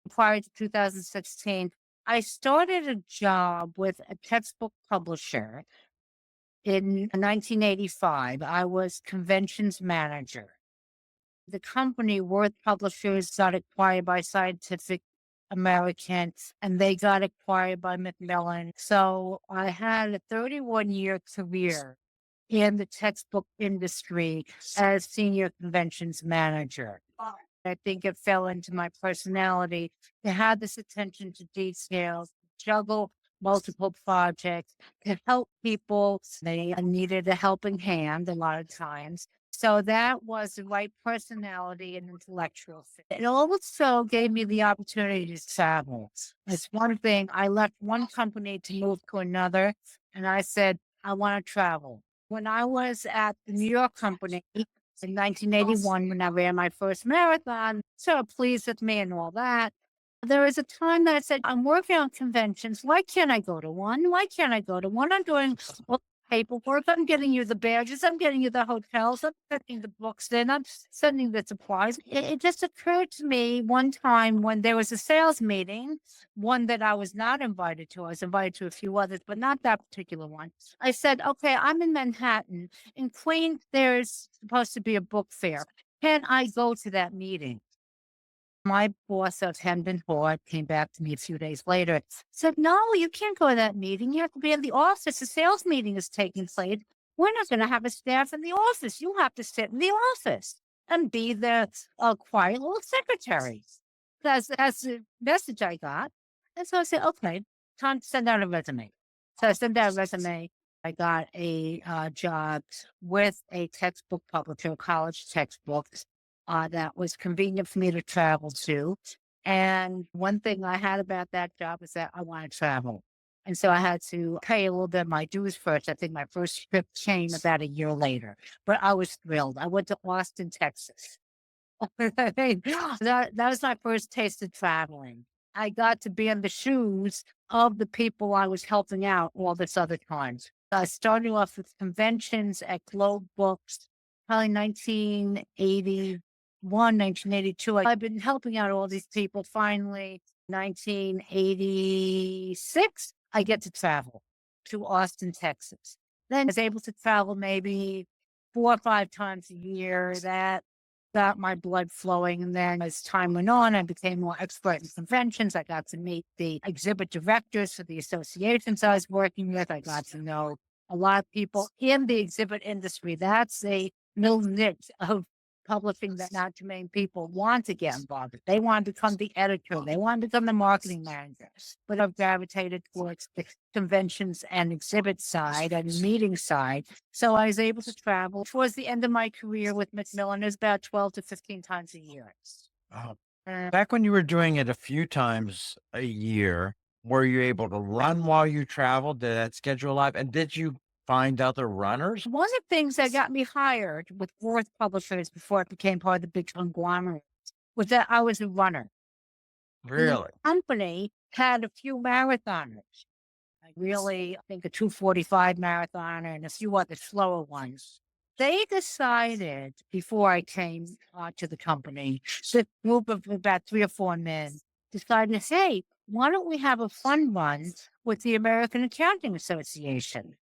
Prior to 2016, I started a job with a textbook publisher in 1985. I was conventions manager. The company, Worth Publishers, got acquired by Scientific American, and they got acquired by Macmillan. So I had a 31-year career in the textbook industry as senior conventions manager. I think it fell into my personality to have this attention to detail, juggle multiple projects, to help people. They needed a helping hand a lot of times. So that was the right personality and intellectual fit. It also gave me the opportunity to travel. It's one thing. I left one company to move to another, and I said, I want to travel. When I was at the New York company, in 1981 when I ran my first marathon, so pleased with me and all that. There was a time that I said, I'm working on conventions. Why can't I go to one? Why can't I go to one? I'm doing all the paperwork. I'm getting you the badges. I'm getting you the hotels. I'm sending the books in. I'm sending the supplies. It just occurred to me one time when there was a sales meeting, one that I was not invited to. I was invited to a few others, but not that particular one. I said, okay, I'm in Manhattan. In Queens, there's supposed to be a book fair. Can I go to that meeting? My boss of Hendon Ford came back to me a few days later, said, no, you can't go to that meeting. You have to be in the office. The sales meeting is taking place. We're not going to have a staff in the office. You have to sit in the office and be the quiet little secretary. That's the message I got. And so I said, okay, time to send out a resume. So I sent out a resume. I got a job with a textbook publisher, college textbooks, that was convenient for me to travel to. And one thing I had about that job was that I want to travel. And so I had to pay a little bit of my dues first. I think my first trip came about a year later, but I was thrilled. I went to Austin, Texas. That was my first taste of traveling. I got to be in the shoes of the people I was helping out all this other time. I started off with conventions at Globe Books, probably 1981, 1982. I've been helping out all these people. Finally, 1986, I get to travel to Austin, Texas. Then I was able to travel maybe 4 or 5 times a year. That got my blood flowing. And then as time went on, I became more expert in conventions. I got to meet the exhibit directors for the associations I was working with. I got to know a lot of people in the exhibit industry. That's a little niche of publishing that not too many people want to get involved with. They want to become the editor. They want to become the marketing manager. But I've gravitated towards the conventions and exhibit side and meeting side. So I was able to travel towards the end of my career with Macmillan is about 12 to 15 times a year. Oh, back when you were doing it a few times a year, were you able to run while you traveled? Did that schedule alive? And did you find other runners? One of the things that got me hired with Worth Publishers before it became part of the big conglomerate was that I was a runner. And the Really? company had a few marathoners. I think a 2:45 marathoner and a few other slower ones. They decided before I came to the company, this group of about 3 or 4 men decided, hey, why don't we have a fun run with the American Accounting Association?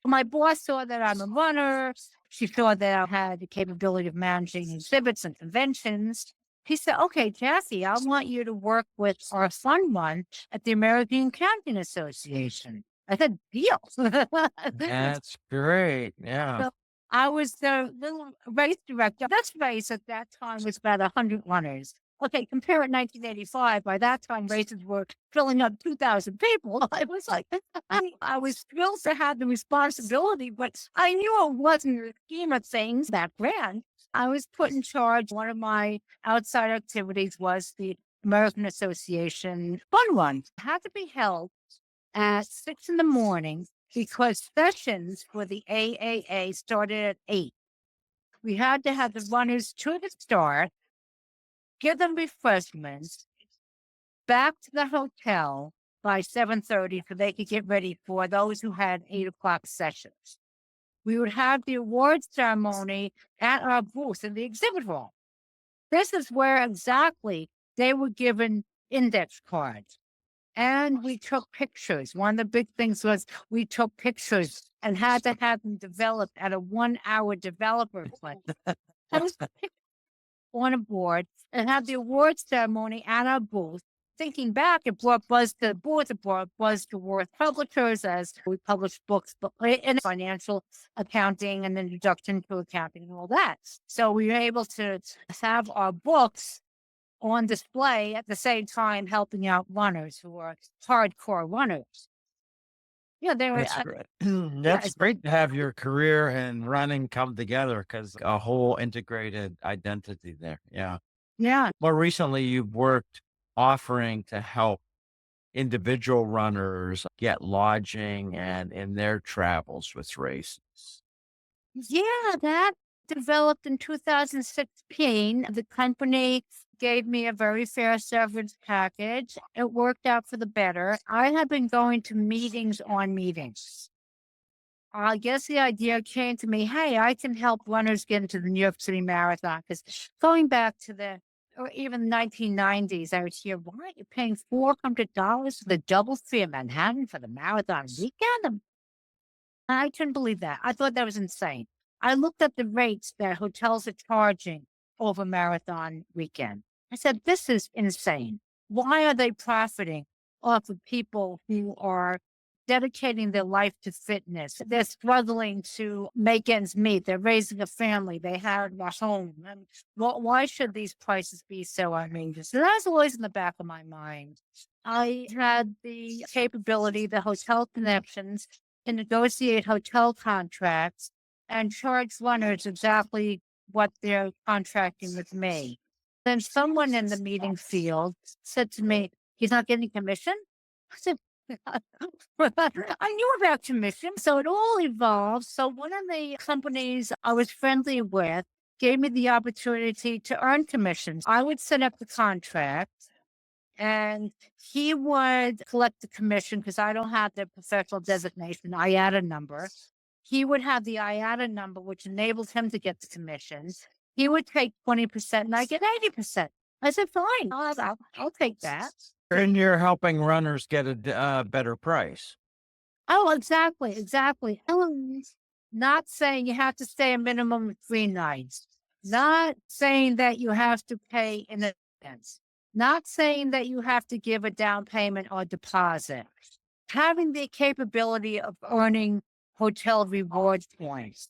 My boss saw that I'm a runner. She saw that I had the capability of managing exhibits and conventions. He said, okay, Jackie, I want you to work with our fun one at the American Accounting Association. I said, deal. That's great. Yeah. So I was the little race director. This race at that time was about 100 runners. Okay, compare it 1985. By that time, races were filling up 2,000 people. I was like, I was thrilled to have the responsibility, but I knew it wasn't the scheme of things that grand. I was put in charge. One of my outside activities was the American Association Fun Run. It had to be held at 6 in the morning because sessions for the AAA started at 8. We had to have the runners to the start, give them refreshments, back to the hotel by 7:30 so they could get ready for those who had 8 o'clock sessions. We would have the awards ceremony at our booth in the exhibit hall. This is where exactly they were given index cards. And we took pictures. One of the big things was we took pictures and had to have them developed at a 1-hour developer class. I was on a board and had the awards ceremony at our booth. Thinking back, it brought buzz to the booth, it brought buzz to Worth Publishers as we published books in financial accounting and introduction to accounting and all that. So we were able to have our books on display at the same time helping out runners who are hardcore runners. Yeah, they were. That's great. Yeah, That's great to have your career and running come together because a whole integrated identity there. Yeah. yeah, More recently, you've worked offering to help individual runners get lodging and in their travels with races. yeah. That developed in 2016. The company gave me a very fair severance package. It worked out for the better. I had been going to meetings on meetings. I guess the idea came to me, hey, I can help runners get into the New York City Marathon. Because going back to the, or even 1990s, I would hear, why are you paying $400 for the double fee in Manhattan for the marathon weekend? I couldn't believe that. I thought that was insane. I looked at the rates that hotels are charging over marathon weekend. I said, this is insane. Why are they profiting off of people who are dedicating their life to fitness? They're struggling to make ends meet. They're raising a family. They have a home. And why should these prices be so outrageous? So that's always in the back of my mind. I had the capability, the hotel connections to negotiate hotel contracts and charge runners exactly what they're contracting with me. Then someone in the meeting field said to me, he's not getting commission? I said, I knew about commission. So it all evolved. So one of the companies I was friendly with gave me the opportunity to earn commissions. I would set up the contract and he would collect the commission because I don't have the professional designation, IATA number. He would have the IATA number, which enables him to get the commissions. He would take 20% and I get 80%. I said, fine, I'll take that. And you're helping runners get a better price. Oh, exactly, exactly. Not saying you have to stay a minimum of 3 nights. Not saying that you have to pay in advance, not saying that you have to give a down payment or deposit. Having the capability of earning hotel reward points.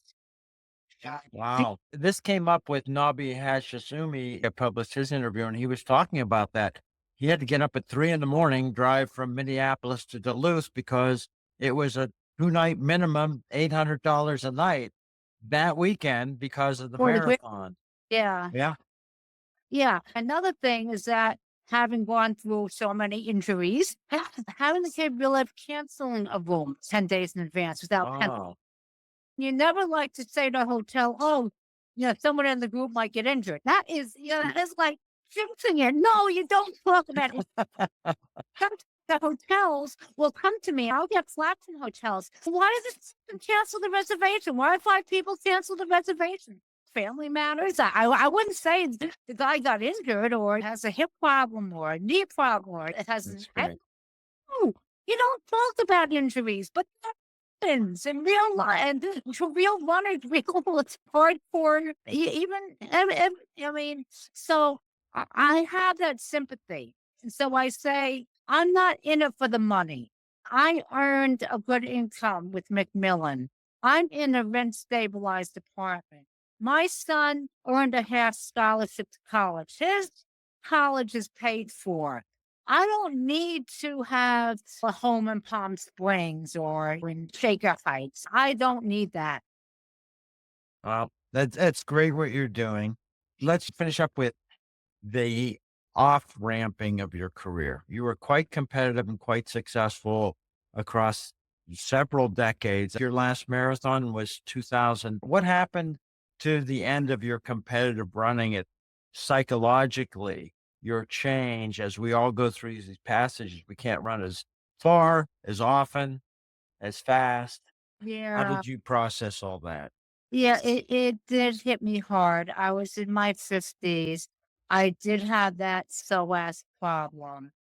Wow. This came up with Nabi Hashishumi, published his interview, and he was talking about that. He had to get up at 3 in the morning, drive from Minneapolis to Duluth because it was a 2-night minimum, $800 a night that weekend because of the For the great, marathon. yeah, Yeah. yeah. Another thing is that having gone through so many injuries, having the capability of canceling a room 10 days in advance without penalty. Oh, You never like to say to a hotel, "Oh, someone in the group might get injured." That is, that is like jinxing it. No, you don't talk about it. Come to the hotels will come to me. I'll get flack from hotels. Why does it cancel the reservation? Why do 5 people cancel the reservation? Family matters. I wouldn't say the guy got injured or has a hip problem or a knee problem or it has an that's great. no, you don't talk about injuries, but that happens in real life and to real runners, real it's hardcore. Even I mean, so I have that sympathy, and so I say I'm not in it for the money. I earned a good income with Macmillan. I'm in a rent stabilized apartment. My son earned a half scholarship to college. His college is paid for. I don't need to have a home in Palm Springs or in Shaker Heights. I don't need that. Well, that's great what you're doing. Let's finish up with the off ramping of your career. You were quite competitive and quite successful across several decades. Your last marathon was 2000. What happened to the end of your competitive running it psychologically? Your change as we all go through these passages. We can't run as far, as often, as fast. How Yeah. did you process all that? Yeah, it did hit me hard. I was in my 50s. I did have that psoas problem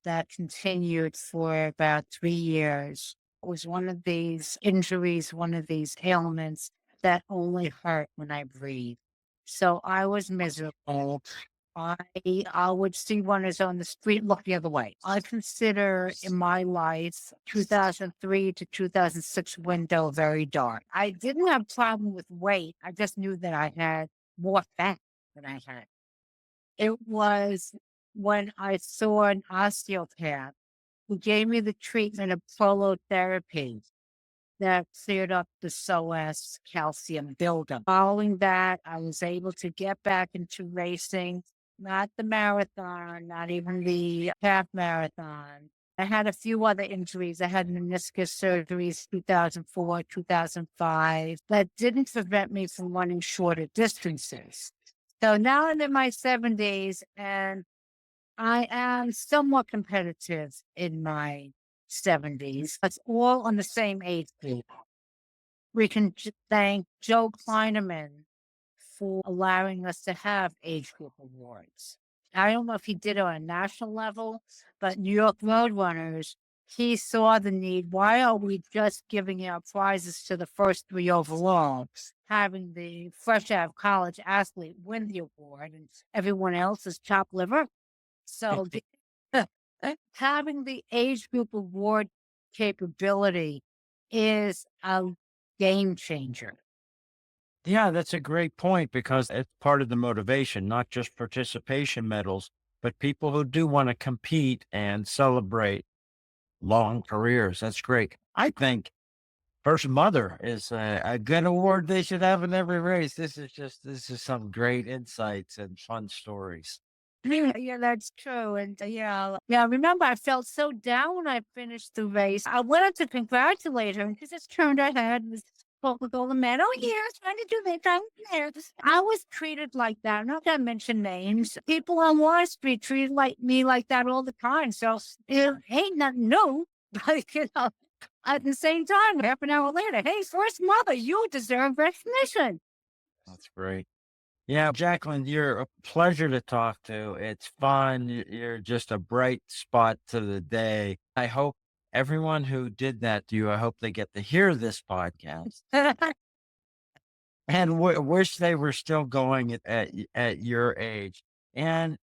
that continued for about 3 years. It was one of these injuries, one of these ailments that only hurt when I breathe. So I was miserable. I I would see runners on the street look the other way. I consider in my life 2003 to 2006 window very dark. I didn't have problem with weight. I just knew that I had more fat than I had. It was when I saw an osteopath who gave me the treatment of prolotherapy that cleared up the psoas calcium buildup. Following that, I was able to get back into racing, not the marathon, not even the half marathon. I had a few other injuries. I had meniscus surgeries 2004, 2005 that didn't prevent me from running shorter distances. So now I'm in my 70s and I am somewhat competitive in my 70s. It's all on the same age group. We can thank Joe Kleinerman for allowing us to have age group awards. I don't know if he did it on a national level, but New York Roadrunners, he saw the need. Why are we just giving out prizes to the first three overall, having the fresh out of college athlete win the award and everyone else is chopped liver? So having the age group award capability is a game changer. Yeah, that's a great point because it's part of the motivation, not just participation medals, but people who do want to compete and celebrate long careers. That's great. I think First Mother is a good award they should have in every race. This is some great insights and fun stories. Yeah, that's true. And yeah, remember, I felt so down when I finished the race. I wanted to congratulate her and she just turned her head and spoke with all the men. Oh, yes, trying to do that. Trying there. I was treated like that. I'm not going to mention names. People on Wall Street treated like me like that all the time. So it ain't nothing new. But, at the same time, half an hour later, hey, First Mother, you deserve recognition. That's great. Yeah, Jacqueline, you're a pleasure to talk to. It's fun. You're just a bright spot to the day. I hope everyone who did that to you, I hope they get to hear this podcast. and wish they were still going at your age. And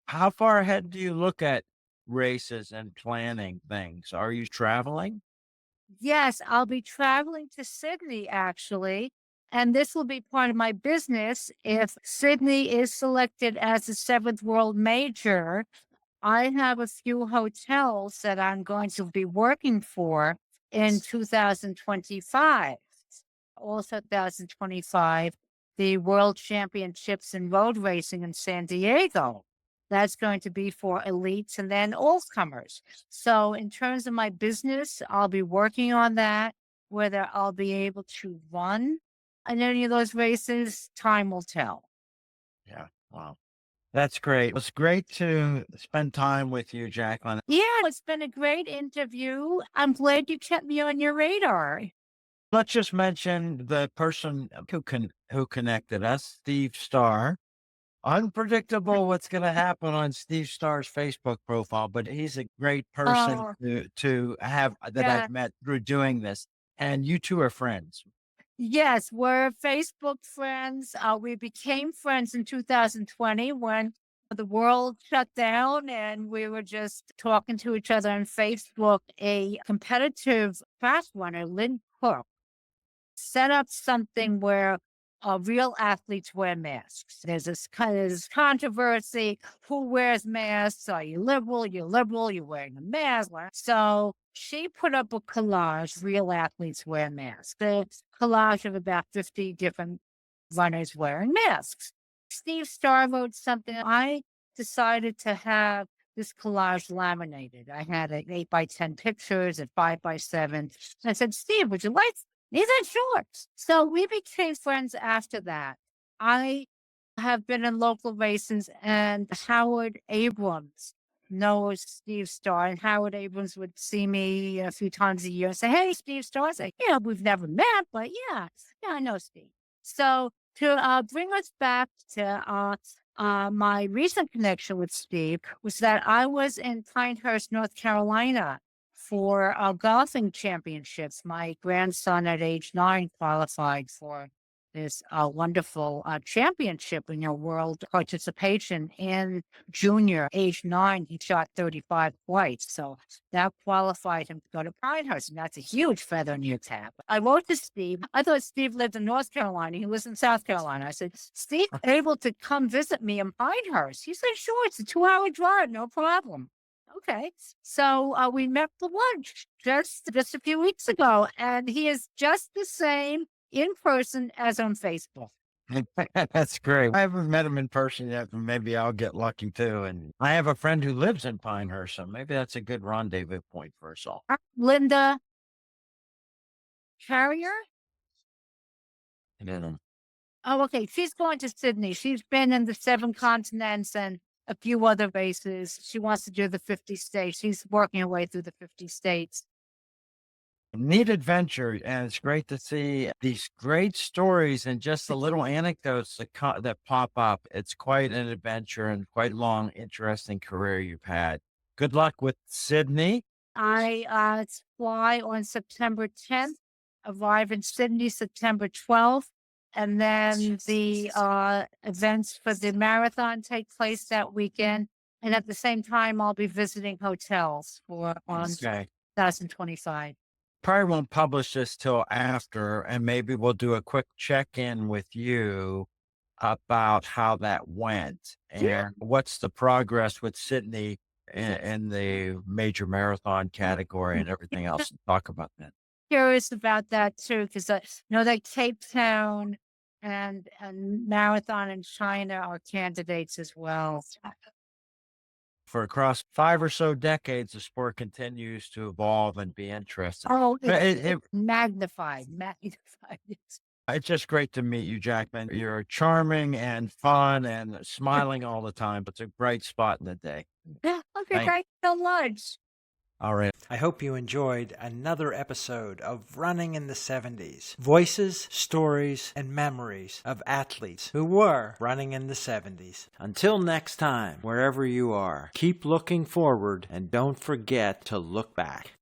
how far ahead do you look at races and planning things? Are you traveling? Yes, I'll be traveling to Sydney actually. And this will be part of my business. If Sydney is selected as the seventh world major, I have a few hotels that I'm going to be working for in 2025. Also, 2025, the World Championships in road racing in San Diego. That's going to be for elites and then all comers. So, in terms of my business, I'll be working on that. Whether I'll be able to run in any of those races, time will tell. Yeah. Wow. That's great. It was great to spend time with you, Jacqueline. Yeah, it's been a great interview. I'm glad you kept me on your radar. Let's just mention the person who connected us, Steve Starr. Unpredictable what's going to happen on Steve Starr's Facebook profile, but he's a great person Oh, to have that yeah. I've met through doing this. And you two are friends. Yes, we're Facebook friends. We became friends in 2020 when the world shut down and we were just talking to each other on Facebook. A competitive fast runner, Lynn Cook, set up something where real athletes wear masks. There's this kind of this controversy: who wears masks? Are you liberal? You're liberal. You're wearing a mask. So she put up a collage: real athletes wear masks. The collage of about 50 different runners wearing masks. Steve Starr wrote something. I decided to have this collage laminated. I had an 8 by 10 pictures and 5 by 7. I said, Steve, would you like these are shorts? So we became friends after that. I have been in local races, and Howard Abrams knows Steve Starr, and Howard Abrams would see me a few times a year and say, "Hey, Steve Starr." I say, "Yeah, we've never met, but yeah, I know Steve." So to bring us back to my recent connection with Steve was that I was in Pinehurst, North Carolina for golfing championships. My grandson at age 9 qualified for this wonderful championship in your world participation in junior age 9. He shot 35 flights. So that qualified him to go to Pinehurst. And that's a huge feather in your cap. I wrote to Steve. I thought Steve lived in North Carolina. He lives in South Carolina. I said, Steve, able to come visit me in Pinehurst? He said, sure, it's a 2-hour drive, no problem. Okay. So we met for lunch just a few weeks ago, and he is just the same in person as on Facebook. That's great. I haven't met him in person yet, but maybe I'll get lucky too. And I have a friend who lives in Pinehurst, so maybe that's a good rendezvous point for us all. Linda Carrier. And then, Oh, okay. She's going to Sydney. She's been in the 7 continents and a few other races. She wants to do the 50 states. She's working her way through the 50 states. neat adventure, and it's great to see these great stories and just the little anecdotes that pop up. It's quite an adventure and quite long, interesting career you've had. Good luck with Sydney. I fly on September 10th, arrive in Sydney September 12th, and then the events for the marathon take place that weekend. And at the same time, I'll be visiting hotels for on Okay. 2025. Probably won't publish this till after, and maybe we'll do a quick check in with you about how that went Yeah. and what's the progress with Sydney in the major marathon category and everything else. Talk about that. Curious about that too, because I know that Cape Town and Marathon in China are candidates as well. For across 5 or so decades, the sport continues to evolve and be interesting. Oh, But it's magnified, magnified. it's just great to meet you, Jackman. You're charming and fun and smiling all the time. It's a bright spot in the day. Yeah, okay, Thank thanks so much. All right. I hope you enjoyed another episode of Running in the 70s. Voices, stories, and memories of athletes who were running in the 70s. Until next time, wherever you are, keep looking forward and don't forget to look back.